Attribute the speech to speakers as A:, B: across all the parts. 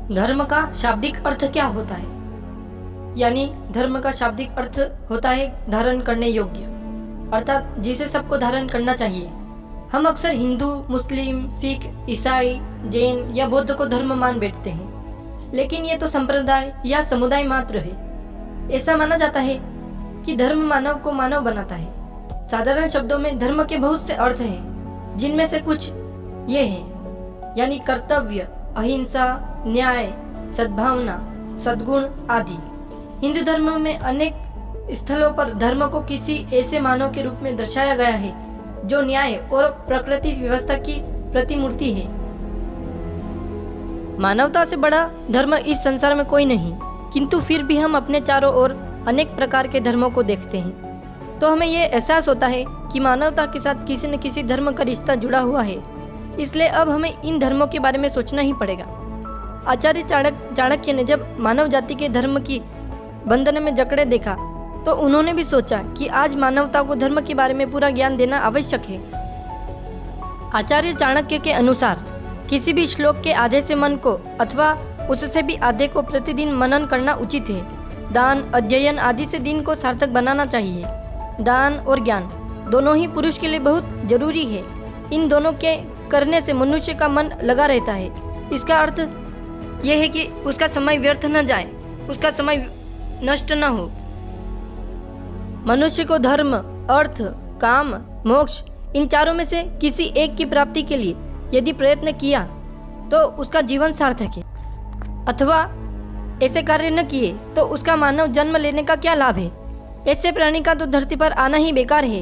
A: धर्म का शाब्दिक अर्थ क्या होता है? यानी धर्म का शाब्दिक अर्थ होता है धारण करने योग्य, अर्थात जिसे सबको धारण करना चाहिए। हम अक्सर हिंदू, मुस्लिम, सिख, ईसाई, जैन या बौद्ध को धर्म मान बैठते हैं, लेकिन ये तो संप्रदाय या समुदाय मात्र है। ऐसा माना जाता है कि धर्म मानव को मानव बनाता है। साधारण शब्दों में धर्म के बहुत से अर्थ हैं, जिनमें से कुछ ये हैं, यानी कर्तव्य, अहिंसा, न्याय, सद्भावना, सद्गुण आदि। हिंदू धर्म में अनेक स्थलों पर धर्म को किसी ऐसे मानव के रूप में दर्शाया गया है जो न्याय और प्रकृति व्यवस्था की प्रतिमूर्ति है। मानवता से बड़ा धर्म इस संसार में कोई नहीं, किंतु फिर भी हम अपने चारों ओर अनेक प्रकार के धर्मों को देखते हैं, तो हमें यह एहसास होता है कि मानवता के साथ किसी न किसी धर्म का रिश्ता जुड़ा हुआ है। इसलिए अब हमें इन धर्मों के बारे में सोचना ही पड़ेगा। आचार्य चाणक्य ने जब मानव जाति के धर्म की बंधन में जकड़े देखा, तो उन्होंने भी सोचा कि आज मानवता को धर्म के बारे में पूरा ज्ञान देना आवश्यक है। आचार्य चाणक्य के अनुसार किसी भी श्लोक के आधे से मन को अथवा उससे भी आधे को प्रतिदिन मनन करना उचित है। दान, अध्ययन आदि से दिन को सार्थक बनाना चाहिए। दान और ज्ञान दोनों ही पुरुष के लिए बहुत जरूरी है। इन दोनों के करने से मनुष्य का मन लगा रहता है। इसका अर्थ यह है कि उसका समय व्यर्थ न जाए, उसका समय नष्ट न हो। मनुष्य को धर्म, अर्थ, काम, मोक्ष इन चारों में से किसी एक की प्राप्ति के लिए यदि प्रयत्न किया तो उसका जीवन सार्थक है, अथवा ऐसे कार्य न किए तो उसका मानव जन्म लेने का क्या लाभ है। ऐसे प्राणी का तो धरती पर आना ही बेकार है।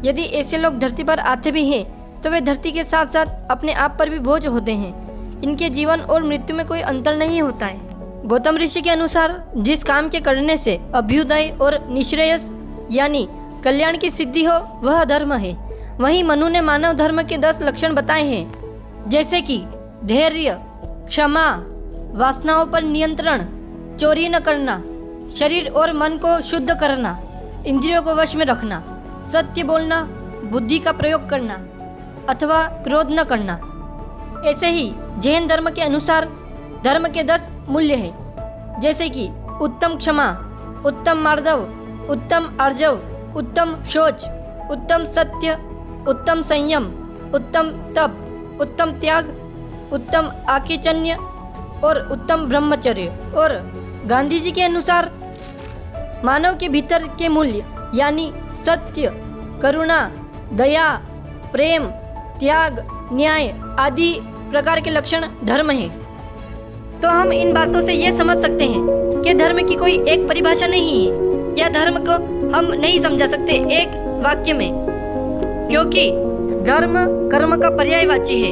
A: यदि ऐसे लोग धरती पर आते भी हैं तो वे धरती के साथ साथ अपने आप पर भी बोझ होते हैं। इनके जीवन और मृत्यु में कोई अंतर नहीं होता है। गौतम ऋषि के अनुसार जिस काम के करने से अभ्युदय और निश्रेयस यानी कल्याण की सिद्धि हो वह धर्म है। वहीं मनु ने मानव धर्म के 10 लक्षण बताए हैं, जैसे कि धैर्य, क्षमा, वासनाओं पर नियंत्रण, चोरी न करना, शरीर और मन को शुद्ध करना, इंद्रियों को वश में रखना, सत्य बोलना, बुद्धि का प्रयोग करना अथवा क्रोध न करना। ऐसे ही जैन धर्म के अनुसार धर्म के 10 मूल्य हैं, जैसे कि उत्तम क्षमा, उत्तम मार्दव, उत्तम आर्जव, उत्तम शौच, उत्तम सत्य, उत्तम संयम, उत्तम तप, उत्तम त्याग, उत्तम आकिंचन्य और उत्तम ब्रह्मचर्य। और गांधी जी के अनुसार मानव के भीतर के मूल्य यानी सत्य, करुणा, दया, प्रेम, त्याग, न्याय आदि प्रकार के लक्षण धर्म हैं। तो हम इन बातों से ये समझ सकते हैं कि धर्म की कोई एक परिभाषा नहीं है, या धर्म को हम नहीं समझा सकते एक वाक्य में, क्योंकि धर्म कर्म का पर्यायवाची है।